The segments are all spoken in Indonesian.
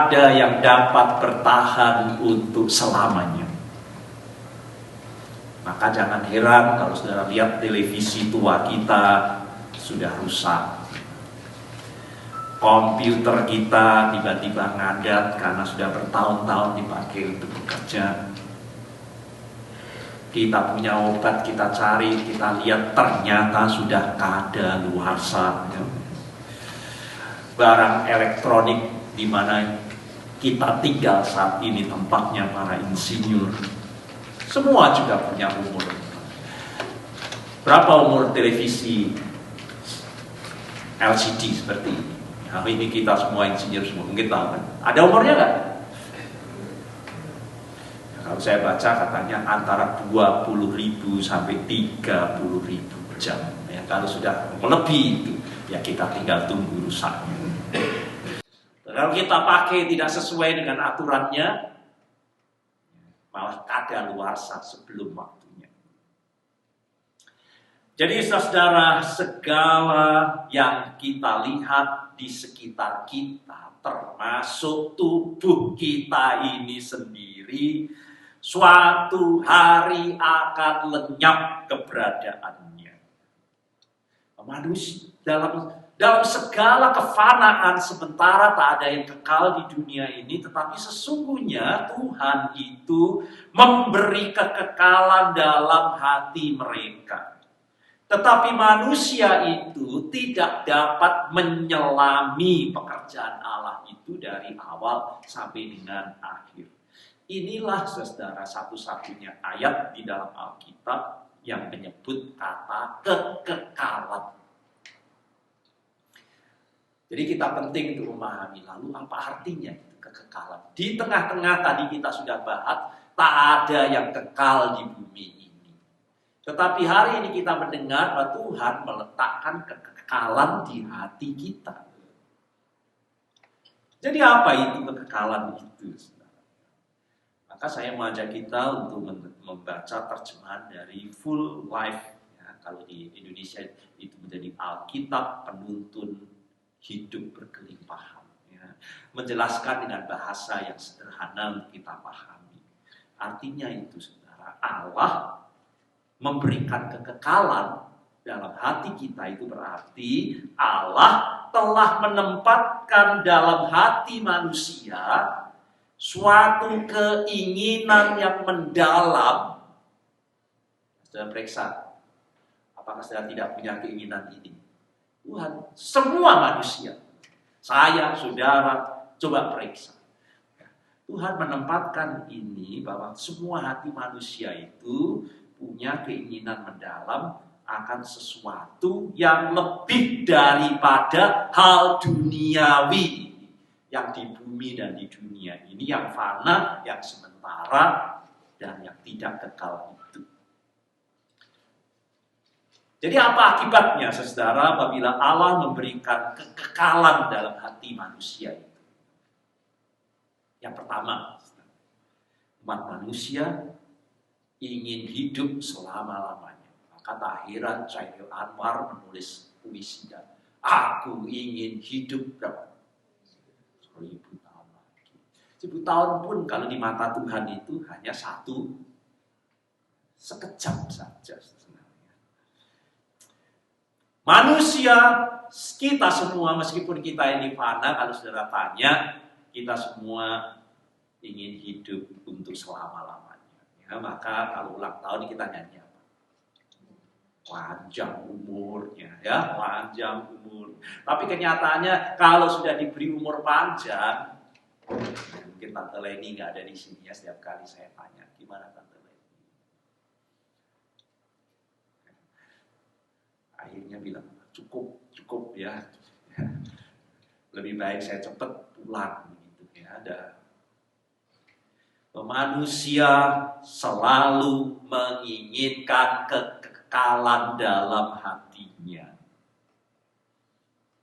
ada yang dapat bertahan untuk selamanya. Maka jangan heran kalau saudara lihat televisi tua kita sudah rusak. Komputer kita tiba-tiba ngadat karena sudah bertahun-tahun dipakai untuk bekerja. Kita punya obat, kita cari, kita lihat ternyata sudah kadaluarsa. Barang elektronik di mana kita tinggal saat ini tempatnya para insinyur. Semua juga punya umur. Berapa umur televisi LCD seperti ini? Nah, ini kita semua insinyur semua mungkin tahu kan? Ada umurnya nggak? Ya, kalau saya baca katanya antara 20.000 sampai 30.000 jam. Ya, kalau sudah melebihi itu, ya kita tinggal tunggu rusaknya. Kalau kita pakai tidak sesuai dengan aturannya, malah kadaluarsa sebelum waktunya. Jadi saudara, segala yang kita lihat di sekitar kita, termasuk tubuh kita ini sendiri, suatu hari akan lenyap keberadaannya. Manusia dalam segala kefanaan sementara tak ada yang kekal di dunia ini, tetapi sesungguhnya Tuhan itu memberi kekekalan dalam hati mereka. Tetapi manusia itu tidak dapat menyelami pekerjaan Allah itu dari awal sampai dengan akhir. Inilah saudara satu-satunya ayat di dalam Alkitab yang menyebut kata kekekalan. Jadi kita penting untuk memahami lalu apa artinya itu kekekalan. Di tengah-tengah tadi kita sudah bahas, tak ada yang kekal di bumi ini. Tetapi hari ini kita mendengar bahwa Tuhan meletakkan kekekalan di hati kita. Jadi apa itu kekekalan itu? Maka saya mengajak kita untuk membaca terjemahan dari Full Life. Ya, kalau di Indonesia itu menjadi Alkitab Penuntun Hidup Berkelimpahan, ya. Menjelaskan dengan bahasa yang sederhana untuk kita pahami. Artinya itu saudara, Allah memberikan kekekalan dalam hati kita, itu berarti Allah telah menempatkan dalam hati manusia suatu keinginan yang mendalam. Saudara periksa, apakah saudara tidak punya keinginan ini? Tuhan, semua manusia, saya, saudara, coba periksa. Tuhan menempatkan ini bahwa semua hati manusia itu punya keinginan mendalam akan sesuatu yang lebih daripada hal duniawi yang di bumi dan di dunia ini, yang fana, yang sementara, dan yang tidak kekal itu. Jadi apa akibatnya, saudara, apabila Allah memberikan kekekalan dalam hati manusia itu? Yang pertama, umat manusia ingin hidup selama-lamanya. Maka takhiran Chairil Anwar menulis puisinya, aku ingin hidup berapa? 1000 tahun lagi. 1000 tahun pun kalau di mata Tuhan itu hanya sekejap saja. Manusia, kita semua, meskipun kita ini fana, kalau saudara tanya, kita semua ingin hidup untuk selama-lamanya. Ya, maka kalau ulang tahun kita nyanyi apa? Panjang umurnya, ya, panjang umur. Tapi kenyataannya kalau sudah diberi umur panjang, mungkin Tante Leni nggak ada di sini ya, setiap kali saya tanya, gimana Tante Leni? Akhirnya bilang, cukup ya. Lebih baik saya cepat pulang gitu ya. Manusia selalu menginginkan kekekalan dalam hatinya.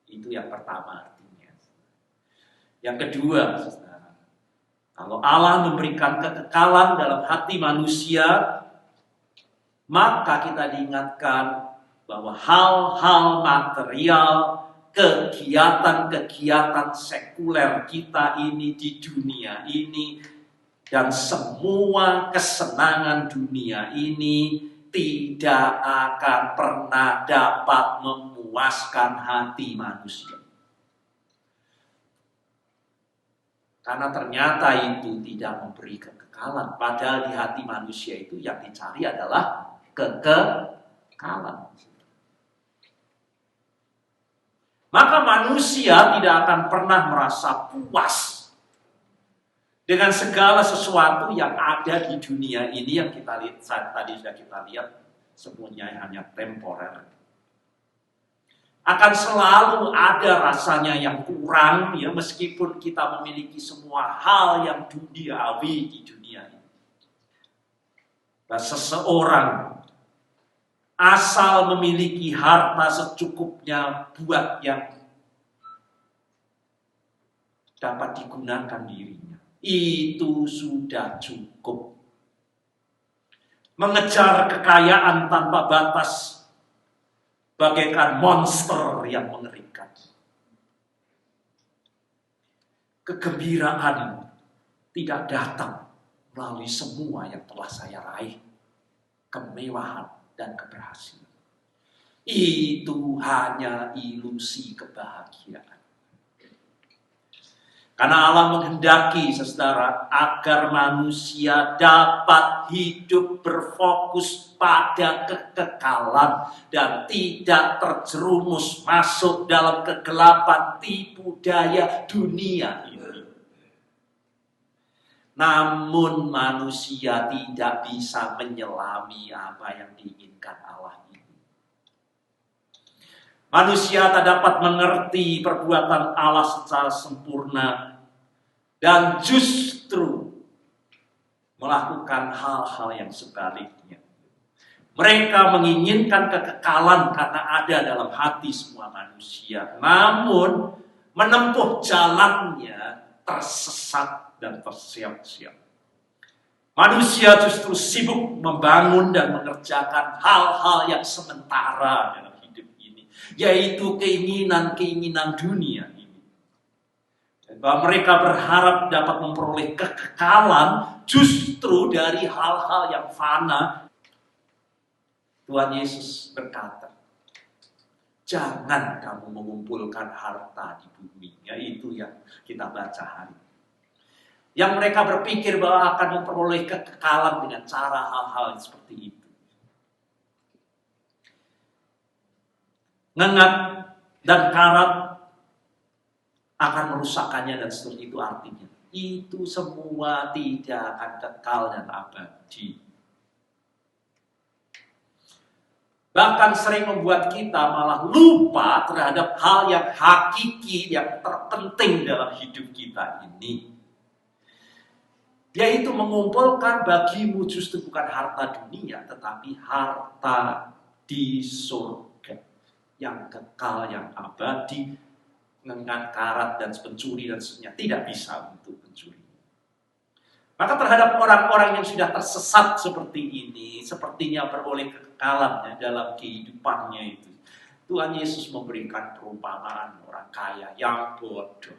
Itu yang pertama artinya. Yang kedua, saudara, kalau Allah memberikan kekekalan dalam hati manusia, maka kita diingatkan bahwa hal-hal material kegiatan-kegiatan sekuler kita ini di dunia ini dan semua kesenangan dunia ini tidak akan pernah dapat memuaskan hati manusia. Karena ternyata itu tidak memberi kekekalan. Padahal di hati manusia itu yang dicari adalah kekekalan. Maka manusia tidak akan pernah merasa puas dengan segala sesuatu yang ada di dunia ini yang kita lihat tadi sudah kita lihat semuanya hanya temporer. Akan selalu ada rasanya yang kurang ya meskipun kita memiliki semua hal yang duniawi di dunia ini. Dan seseorang asal memiliki harta secukupnya buat yang dapat digunakan dirinya, itu sudah cukup. Mengejar kekayaan tanpa batas bagaikan monster yang mengerikan. Kegembiraan tidak datang melalui semua yang telah saya raih. Kemewahan dan keberhasilan. Itu hanya ilusi kebahagiaan. Karena Allah menghendaki, saudara, agar manusia dapat hidup berfokus pada kekekalan dan tidak terjerumus masuk dalam kegelapan tipu daya dunia ini. Namun manusia tidak bisa menyelami apa yang diinginkan Allah ini. Manusia tak dapat mengerti perbuatan Allah secara sempurna dan justru melakukan hal-hal yang sebaliknya. Mereka menginginkan kekekalan karena ada dalam hati semua manusia. Namun menempuh jalannya tersesat dan tersiap-siap. Manusia justru sibuk membangun dan mengerjakan hal-hal yang sementara dalam hidup ini, yaitu keinginan-keinginan dunia ini. Dan bahwa mereka berharap dapat memperoleh kekekalan justru dari hal-hal yang fana. Tuhan Yesus berkata, jangan kamu mengumpulkan harta di bumi. Yaitu yang kita baca hari ini. Yang mereka berpikir bahwa akan memperoleh kekekalan dengan cara hal-hal seperti itu. Ngengat dan karat akan merusakkannya dan seterusnya. Itu artinya. Itu semua tidak akan kekal dan abadi. Bahkan sering membuat kita malah lupa terhadap hal yang hakiki, yang terpenting dalam hidup kita ini. Yaitu mengumpulkan bagimu justru bukan harta dunia, tetapi harta di surga. Yang kekal, yang abadi, dengan karat dan pencuri dan seterusnya. Tidak bisa untuk pencuri. Maka terhadap orang-orang yang sudah tersesat seperti ini, sepertinya beroleh kekekalan dalam kehidupannya itu. Tuhan Yesus memberikan perumpamaan orang kaya yang bodoh.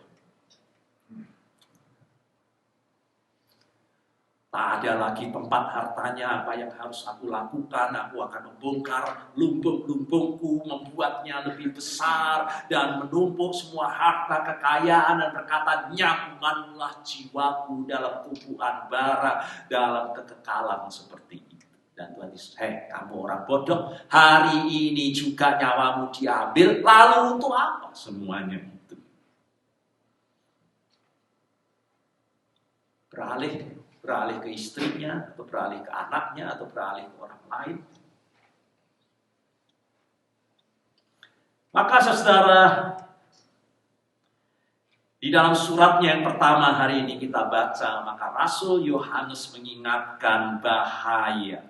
Tak ada lagi tempat hartanya, apa yang harus aku lakukan, aku akan membongkar lumbung-lumbungku, membuatnya lebih besar, dan menumpuk semua harta kekayaan, dan berkata, nyamanlah jiwaku dalam tumpuan bara, dalam kekekalan seperti itu. Dan Tuhan Yesus, kamu orang bodoh, hari ini juga nyawamu diambil, lalu untuk apa semuanya itu? Beralih ke istrinya, atau beralih ke anaknya, atau beralih ke orang lain. Maka saudara, di dalam suratnya yang pertama hari ini kita baca, maka Rasul Yohanes mengingatkan bahaya.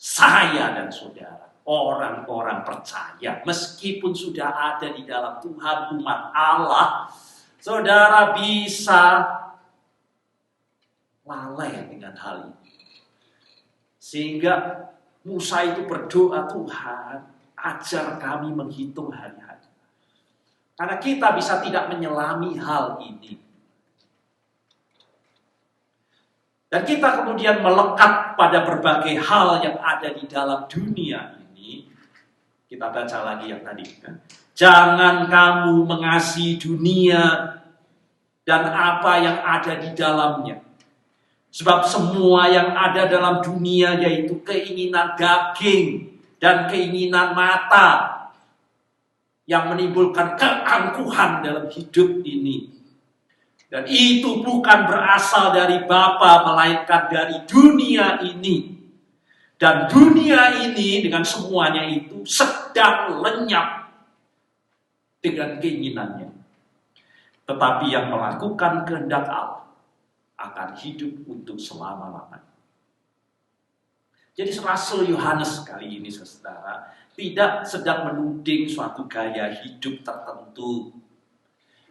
Saya dan saudara, orang-orang percaya, meskipun sudah ada di dalam Tuhan umat Allah, saudara bisa lalai dengan hal ini. Sehingga Musa itu berdoa, Tuhan, ajar kami menghitung hari-hari. Karena kita bisa tidak menyelami hal ini. Dan kita kemudian melekat pada berbagai hal yang ada di dalam dunia ini. Kita baca lagi yang tadi kan. Jangan kamu mengasihi dunia dan apa yang ada di dalamnya. Sebab semua yang ada dalam dunia yaitu keinginan daging dan keinginan mata yang menimbulkan keangkuhan dalam hidup ini. Dan itu bukan berasal dari Bapa, melainkan dari dunia ini. Dan dunia ini dengan semuanya itu sedang lenyap dengan keinginannya. Tetapi yang melakukan kehendak Allah akan hidup untuk selama-lamanya. Jadi Rasul Yohanes kali ini, saudara, tidak sedang menuding suatu gaya hidup tertentu.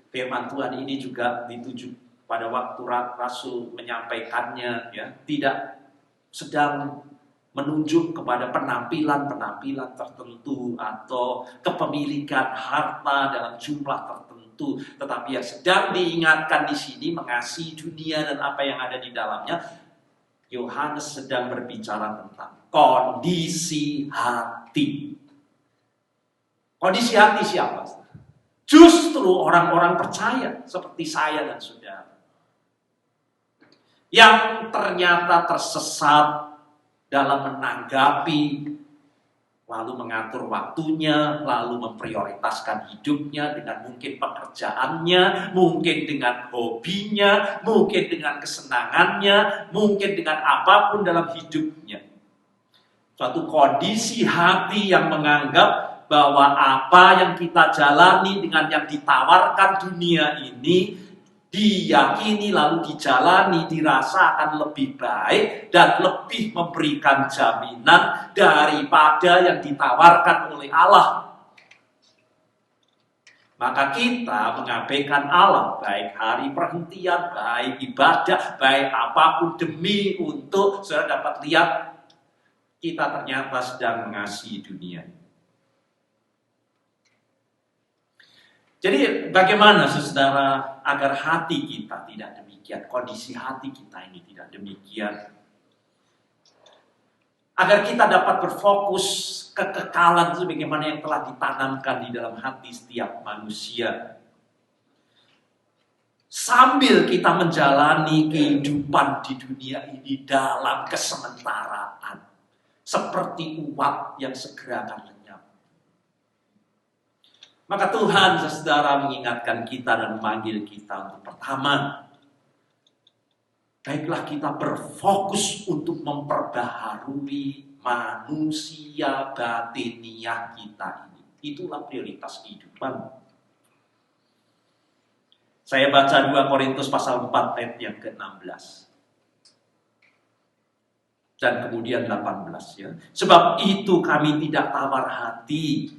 Firman Tuhan ini juga dituju pada waktu Rasul menyampaikannya, ya, tidak sedang menunjuk kepada penampilan-penampilan tertentu atau kepemilikan harta dalam jumlah tertentu, tetapi yang sedang diingatkan di sini mengasihi dunia dan apa yang ada di dalamnya. Yohanes sedang berbicara tentang kondisi hati. Kondisi hati siapa? Justru orang-orang percaya seperti saya dan saudara yang ternyata tersesat dalam menanggapi, lalu mengatur waktunya, lalu memprioritaskan hidupnya dengan mungkin pekerjaannya, mungkin dengan hobinya, mungkin dengan kesenangannya, mungkin dengan apapun dalam hidupnya. Suatu kondisi hati yang menganggap bahwa apa yang kita jalani dengan yang ditawarkan dunia ini diyakini lalu dijalani, dirasa akan lebih baik dan lebih memberikan jaminan daripada yang ditawarkan oleh Allah. Maka kita mengabaikan Allah, baik hari perhentian, baik ibadah, baik apapun demi untuk saudara dapat lihat kita ternyata sedang mengasihi dunia. Jadi bagaimana saudara agar hati kita tidak demikian, kondisi hati kita ini tidak demikian. Agar kita dapat berfokus kekekalan sebagaimana yang telah ditanamkan di dalam hati setiap manusia. Sambil kita menjalani kehidupan di dunia ini dalam kesementaraan. Seperti uap yang segera akan lenyap. Maka Tuhan, saudara, mengingatkan kita dan memanggil kita untuk pertama, baiklah kita berfokus untuk memperbaharui manusia batiniah kita ini. Itulah prioritas kehidupan. Saya baca 2 Korintus pasal 4 ayat yang ke-16. Dan kemudian 18 ya. Sebab itu kami tidak tawar hati.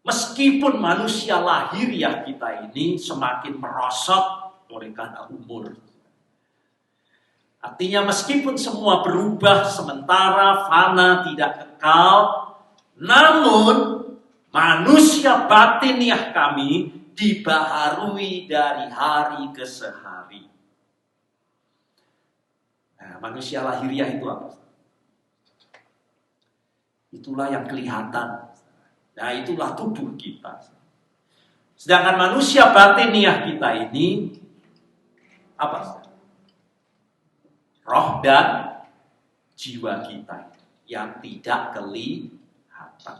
Meskipun manusia lahiriah kita ini semakin merosot oleh karena umur. Artinya meskipun semua berubah sementara, fana, tidak kekal, namun manusia batiniah kami dibaharui dari hari ke hari. Nah, manusia lahiriah itu apa? Itulah yang kelihatan. Nah, itulah tubuh kita. Sedangkan manusia batiniah kita ini apa? Roh dan jiwa kita yang tidak kelihatan.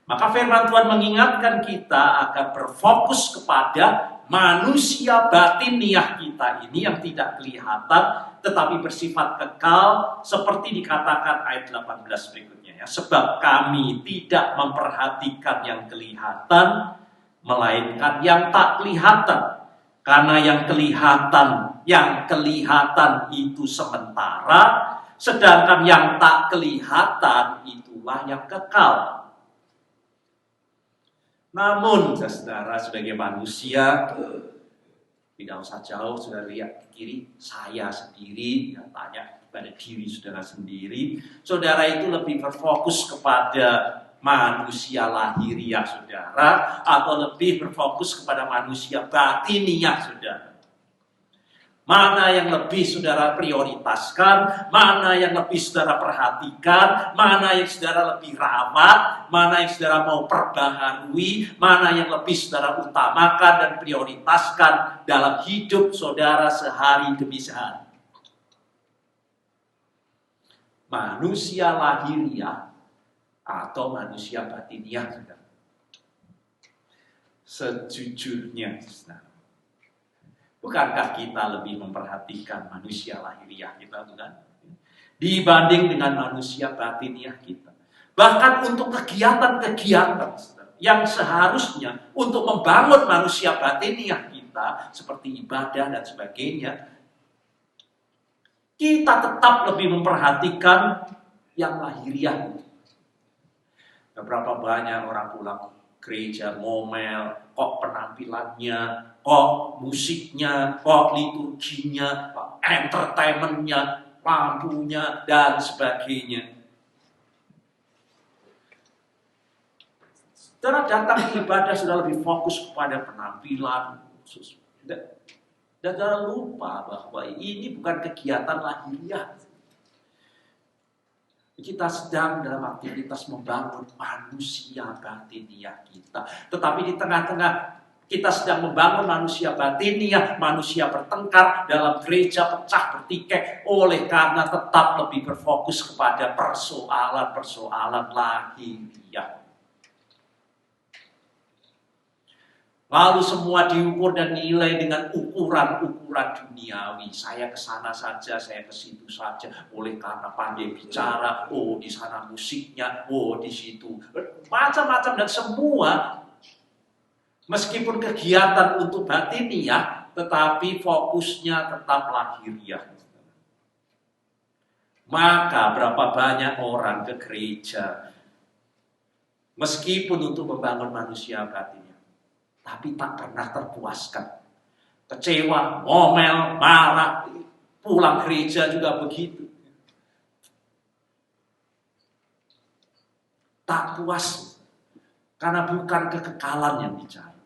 Maka firman Tuhan mengingatkan kita agar berfokus kepada manusia batiniah kita ini yang tidak kelihatan tetapi bersifat kekal seperti dikatakan ayat 18 berikutnya ya. Sebab kami tidak memperhatikan yang kelihatan melainkan yang tak kelihatan. Karena yang kelihatan itu sementara, sedangkan yang tak kelihatan itulah yang kekal. Namun, saudara, sebagai manusia, tidak usah jauh, saudara lihat ke kiri, saya sendiri, ya, tanya pada diri saudara sendiri. Saudara itu lebih berfokus kepada manusia lahiriah saudara, atau lebih berfokus kepada manusia batiniah saudara? Mana yang lebih saudara prioritaskan, mana yang lebih saudara perhatikan, mana yang saudara lebih rawat, mana yang saudara mau perbaharui, mana yang lebih saudara utamakan dan prioritaskan dalam hidup saudara sehari demi sehari. Manusia lahiriah atau manusia batiniah saudara? Sejujurnya saudara, bukankah kita lebih memperhatikan manusia lahiriah kita, bukan? Dibanding dengan manusia batiniah kita. Bahkan untuk kegiatan-kegiatan yang seharusnya untuk membangun manusia batiniah kita, seperti ibadah dan sebagainya, kita tetap lebih memperhatikan yang lahiriah. Berapa banyak orang pulang gereja ngomel, kok penampilannya, kok musiknya, kok liturginya, kok entertainmentnya, lampunya, dan sebagainya. Saudara datang ke ibadah sudah lebih fokus kepada penampilan. Dan jangan lupa bahwa ini bukan kegiatan lahiriah. Kita sedang dalam aktivitas membangun manusia batiniah kita. Tetapi di tengah-tengah kita sedang membangun manusia batiniah, manusia bertengkar dalam gereja pecah bertikai oleh karena tetap lebih berfokus kepada persoalan-persoalan lahiriah. Lalu semua diukur dan nilai dengan ukuran-ukuran duniawi. Saya ke sana saja, saya ke situ saja. Oleh karena pandai bicara, oh di sana musiknya, oh di situ. Macam-macam dan semua. Meskipun kegiatan untuk batiniah, tetapi fokusnya tetap lahiriah. Maka berapa banyak orang ke gereja, meskipun untuk membangun manusia batiniah, tapi tak pernah terpuaskan. Kecewa, ngomel, marah, pulang gereja juga begitu. Tak puas, karena bukan kekekalan yang dicari.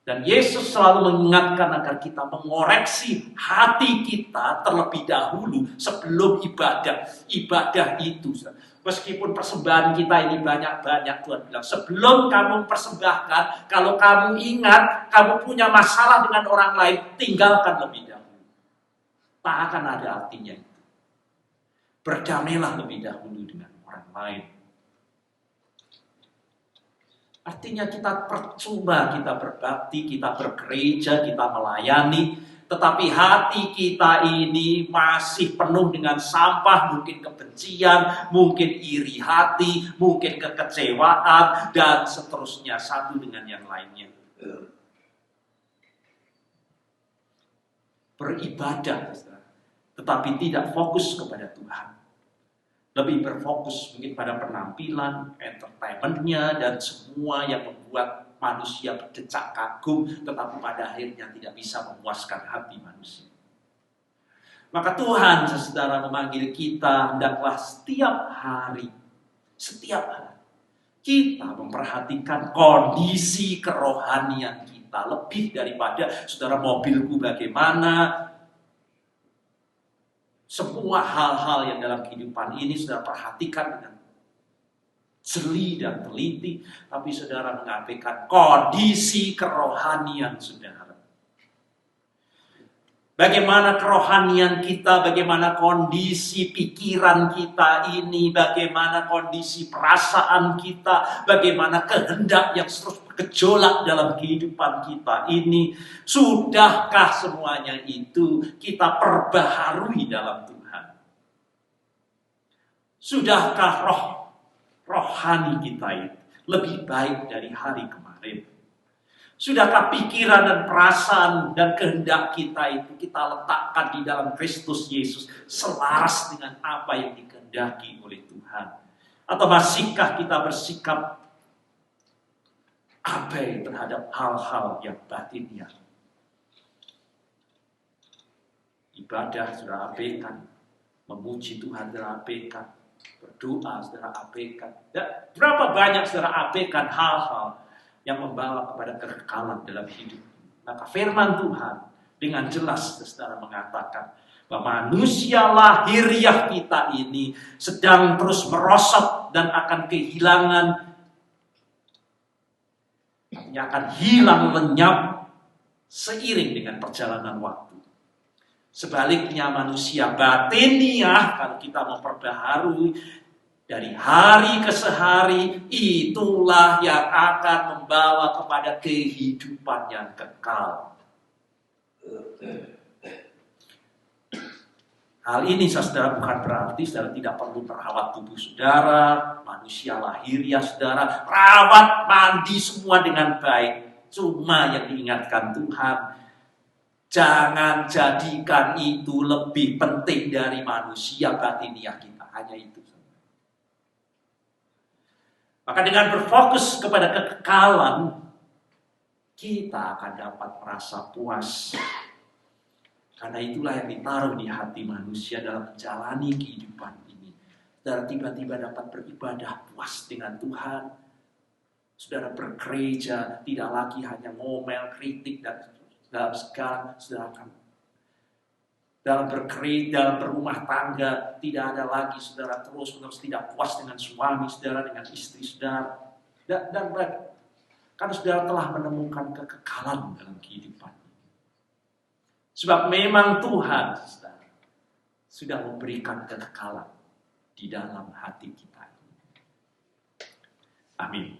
Dan Yesus selalu mengingatkan agar kita mengoreksi hati kita terlebih dahulu sebelum ibadah. Ibadah itu, meskipun persembahan kita ini banyak-banyak, Tuhan bilang, sebelum kamu persembahkan, kalau kamu ingat, kamu punya masalah dengan orang lain, tinggalkan lebih dahulu. Tak akan ada artinya itu. Berdamailah lebih dahulu dengan orang lain. Artinya kita percuma, kita berbakti, kita bergereja, kita melayani, tetapi hati kita ini masih penuh dengan sampah, mungkin kebencian, mungkin iri hati, mungkin kekecewaan, dan seterusnya, satu dengan yang lainnya. Beribadah, tetapi tidak fokus kepada Tuhan. Lebih berfokus mungkin pada penampilan, entertainmentnya, dan semua yang membuat manusia berdecak kagum, tetapi pada akhirnya tidak bisa memuaskan hati manusia. Maka Tuhan, saudara, memanggil kita hendaklah setiap hari kita memperhatikan kondisi kerohanian kita lebih daripada saudara mobilku bagaimana. Semua hal-hal yang dalam kehidupan ini saudara perhatikan dengan jeli dan teliti, tapi saudara mengabaikan kondisi kerohanian saudara. Bagaimana kerohanian kita, bagaimana kondisi pikiran kita ini, bagaimana kondisi perasaan kita, bagaimana kehendak yang terus bergejolak dalam kehidupan kita ini. Sudahkah semuanya itu kita perbaharui dalam Tuhan? Sudahkah rohani kita itu lebih baik dari hari kemarin? Sudahkah pikiran dan perasaan dan kehendak kita itu kita letakkan di dalam Kristus Yesus selaras dengan apa yang dikehendaki oleh Tuhan? Atau masihkah kita bersikap abai terhadap hal-hal yang batinnya? Ibadah sudah abaikan, memuji Tuhan sudah abaikan, Berdoa, saudara abaikan. Dan berapa banyak saudara abaikan hal-hal yang membawa kepada kekekalan dalam hidup. Maka firman Tuhan dengan jelas saudara mengatakan bahwa manusia lahiriah kita ini sedang terus merosot dan akan kehilangan, akan hilang lenyap seiring dengan perjalanan waktu. Sebaliknya manusia batiniah, kalau kita memperbaharui dari hari ke sehari, itulah yang akan membawa kepada kehidupan yang kekal. Hal ini saudara bukan berarti saudara tidak perlu merawat tubuh saudara, manusia lahiriah saudara, rawat, mandi semua dengan baik. Cuma yang diingatkan Tuhan, jangan jadikan itu lebih penting dari manusia batiniah kita. Hanya itu. Maka dengan berfokus kepada kekekalan, kita akan dapat merasa puas. Karena itulah yang ditaruh di hati manusia dalam menjalani kehidupan ini. Saudara tiba-tiba dapat beribadah puas dengan Tuhan. Saudara bergereja, tidak lagi hanya ngomel, kritik, dan dalam segala, saudara akan dalam bergereja, dalam berumah tangga, tidak ada lagi saudara terus-menerus tidak puas dengan suami saudara, dengan istri saudara. Dan karena saudara telah menemukan kekekalan dalam kehidupan. Sebab memang Tuhan saudara, sudah memberikan kekekalan di dalam hati kita. Amin.